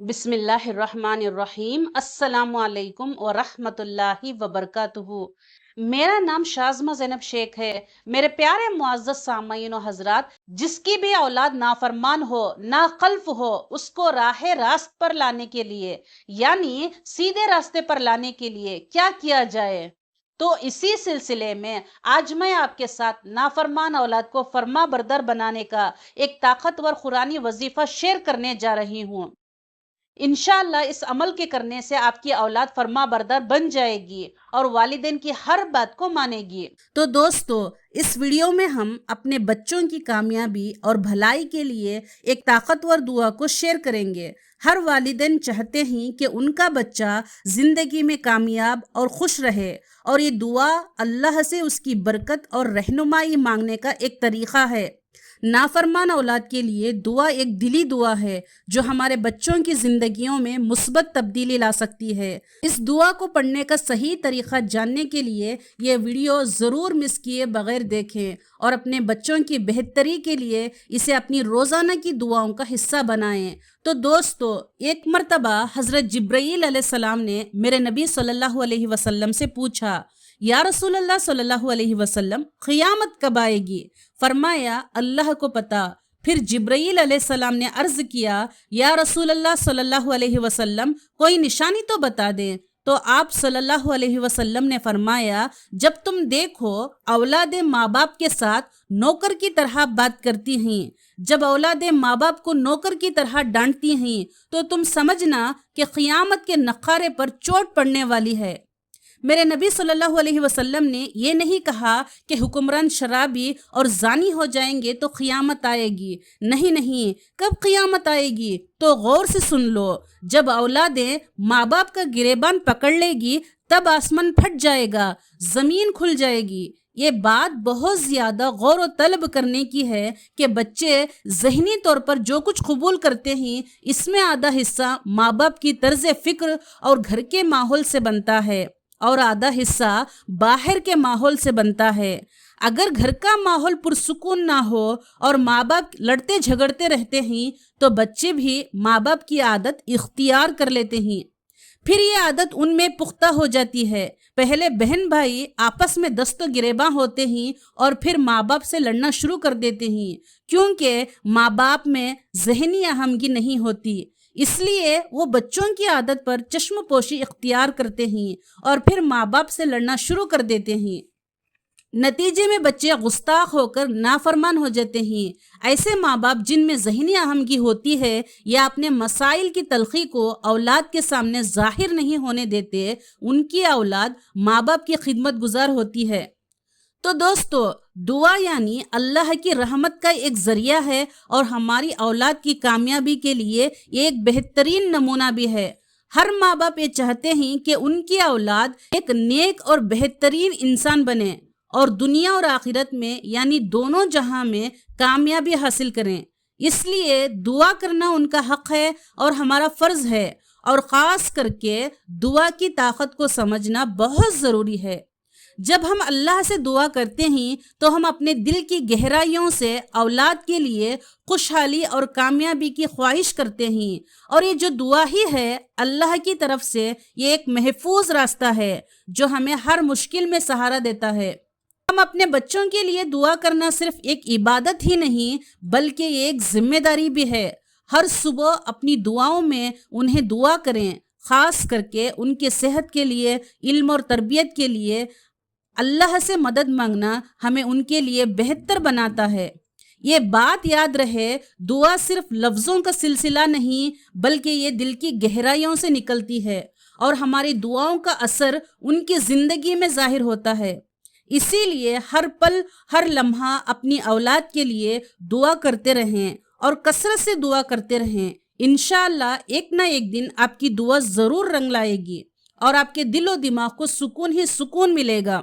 بسم اللہ الرحمن الرحیم۔ السلام علیکم ورحمۃ اللہ وبرکاتہ۔ میرا نام شازمہ زینب شیخ ہے۔ میرے پیارے معزز سامعین و حضرات، جس کی بھی اولاد نافرمان ہو، ناخلف ہو، اس کو راہ راست پر لانے کے لیے، یعنی سیدھے راستے پر لانے کے لیے کیا کیا جائے، تو اسی سلسلے میں آج میں آپ کے ساتھ نافرمان اولاد کو فرما بردار بنانے کا ایک طاقتور قرآنی وظیفہ شیئر کرنے جا رہی ہوں۔ انشاءاللہ اس عمل کے کرنے سے آپ کی اولاد فرما بردار بن جائے گی اور والدین کی ہر بات کو مانے گی۔ تو دوستو، اس ویڈیو میں ہم اپنے بچوں کی کامیابی اور بھلائی کے لیے ایک طاقتور دعا کو شیئر کریں گے۔ ہر والدین چاہتے ہیں کہ ان کا بچہ زندگی میں کامیاب اور خوش رہے، اور یہ دعا اللہ سے اس کی برکت اور رہنمائی مانگنے کا ایک طریقہ ہے۔ نافرمان اولاد کے لیے دعا ایک دلی دعا ہے جو ہمارے بچوں کی زندگیوں میں مثبت تبدیلی لا سکتی ہے۔ اس دعا کو پڑھنے کا صحیح طریقہ جاننے کے لیے یہ ویڈیو ضرور مس کیے بغیر دیکھیں، اور اپنے بچوں کی بہتری کے لیے اسے اپنی روزانہ کی دعاؤں کا حصہ بنائیں۔ تو دوستو، ایک مرتبہ حضرت جبرائیل علیہ السلام نے میرے نبی صلی اللہ علیہ وسلم سے پوچھا، یا رسول اللہ صلی اللہ علیہ وسلم، قیامت کب آئے گی؟ فرمایا، اللہ کو پتا۔ پھر جبرائیل علیہ السلام نے عرض کیا، یا رسول اللہ صلی اللہ علیہ وسلم، کوئی نشانی تو بتا دیں۔ تو آپ صلی اللہ علیہ وسلم نے فرمایا، جب تم دیکھو اولاد ماں باپ کے ساتھ نوکر کی طرح بات کرتی ہیں، جب اولاد ماں باپ کو نوکر کی طرح ڈانٹتی ہیں، تو تم سمجھنا کہ قیامت کے نقارے پر چوٹ پڑنے والی ہے۔ میرے نبی صلی اللہ علیہ وسلم نے یہ نہیں کہا کہ حکمران شرابی اور زانی ہو جائیں گے تو قیامت آئے گی۔ نہیں، کب قیامت آئے گی؟ تو غور سے سن لو، جب اولادیں ماں باپ کا گریبان پکڑ لے گی تب آسمان پھٹ جائے گا، زمین کھل جائے گی۔ یہ بات بہت زیادہ غور و طلب کرنے کی ہے کہ بچے ذہنی طور پر جو کچھ قبول کرتے ہیں، اس میں آدھا حصہ ماں باپ کی طرز فکر اور گھر کے ماحول سے بنتا ہے، اور آدھا حصہ باہر کے ماحول سے بنتا ہے۔ اگر گھر کا ماحول پرسکون نہ ہو اور ماں باپ لڑتے جھگڑتے رہتے ہیں تو بچے بھی ماں باپ کی عادت اختیار کر لیتے ہیں۔ پھر یہ عادت ان میں پختہ ہو جاتی ہے۔ پہلے بہن بھائی آپس میں دست و گریباں ہوتے ہیں اور پھر ماں باپ سے لڑنا شروع کر دیتے ہیں، کیونکہ ماں باپ میں ذہنی آہنگی نہیں ہوتی۔ اس لیے وہ بچوں کی عادت پر چشم پوشی اختیار کرتے ہیں اور پھر ماں باپ سے لڑنا شروع کر دیتے ہیں۔ نتیجے میں بچے گستاخ ہو کر نافرمان ہو جاتے ہیں۔ ایسے ماں باپ جن میں ذہنی آہنگی ہوتی ہے یا اپنے مسائل کی تلخی کو اولاد کے سامنے ظاہر نہیں ہونے دیتے، ان کی اولاد ماں باپ کی خدمت گزار ہوتی ہے۔ تو دوستو، دعا یعنی اللہ کی رحمت کا ایک ذریعہ ہے اور ہماری اولاد کی کامیابی کے لیے ایک بہترین نمونہ بھی ہے۔ ہر ماں باپ یہ چاہتے ہیں کہ ان کی اولاد ایک نیک اور بہترین انسان بنے اور دنیا اور آخرت میں یعنی دونوں جہاں میں کامیابی حاصل کریں۔ اس لیے دعا کرنا ان کا حق ہے اور ہمارا فرض ہے، اور خاص کر کے دعا کی طاقت کو سمجھنا بہت ضروری ہے۔ جب ہم اللہ سے دعا کرتے ہیں تو ہم اپنے دل کی گہرائیوں سے اولاد کے لیے خوشحالی اور کامیابی کی خواہش کرتے ہیں، اور یہ جو دعا ہی ہے اللہ کی طرف سے، یہ ایک محفوظ راستہ ہے جو ہمیں ہر مشکل میں سہارا دیتا ہے۔ ہم اپنے بچوں کے لیے دعا کرنا صرف ایک عبادت ہی نہیں بلکہ یہ ایک ذمہ داری بھی ہے۔ ہر صبح اپنی دعاؤں میں انہیں دعا کریں، خاص کر کے ان کے صحت کے لیے، علم اور تربیت کے لیے۔ اللہ سے مدد مانگنا ہمیں ان کے لیے بہتر بناتا ہے۔ یہ بات یاد رہے، دعا صرف لفظوں کا سلسلہ نہیں بلکہ یہ دل کی گہرائیوں سے نکلتی ہے، اور ہماری دعاؤں کا اثر ان کی زندگی میں ظاہر ہوتا ہے۔ اسی لیے ہر پل، ہر لمحہ اپنی اولاد کے لیے دعا کرتے رہیں اور کثرت سے دعا کرتے رہیں۔ انشاءاللہ ایک نہ ایک دن آپ کی دعا ضرور رنگ لائے گی اور آپ کے دل و دماغ کو سکون ہی سکون ملے گا۔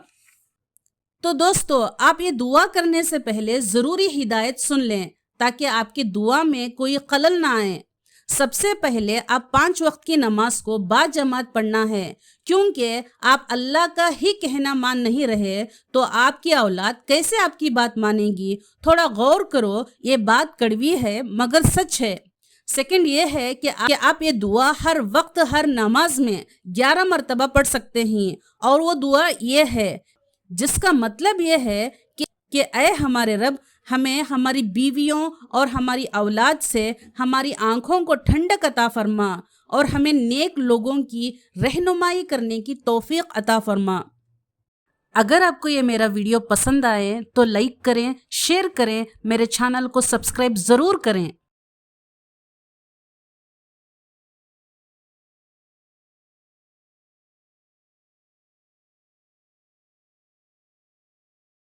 تو دوستو، آپ یہ دعا کرنے سے پہلے ضروری ہدایت سن لیں تاکہ آپ کی دعا میں کوئی خلل نہ آئے۔ سب سے پہلے آپ 5 وقت کی نماز کو باجماعت پڑھنا ہے، کیونکہ آپ اللہ کا ہی کہنا مان نہیں رہے تو آپ کی اولاد کیسے آپ کی بات مانے گی؟ تھوڑا غور کرو، یہ بات کڑوی ہے مگر سچ ہے۔ سیکنڈ یہ ہے کہ آپ یہ دعا ہر وقت ہر نماز میں 11 مرتبہ پڑھ سکتے ہیں، اور وہ دعا یہ ہے جس کا مطلب یہ ہے کہ اے ہمارے رب، ہمیں ہماری بیویوں اور ہماری اولاد سے ہماری آنکھوں کو ٹھنڈک عطا فرما، اور ہمیں نیک لوگوں کی رہنمائی کرنے کی توفیق عطا فرما۔ اگر آپ کو یہ میرا ویڈیو پسند آئے تو لائک کریں، شیئر کریں، میرے چینل کو سبسکرائب ضرور کریں۔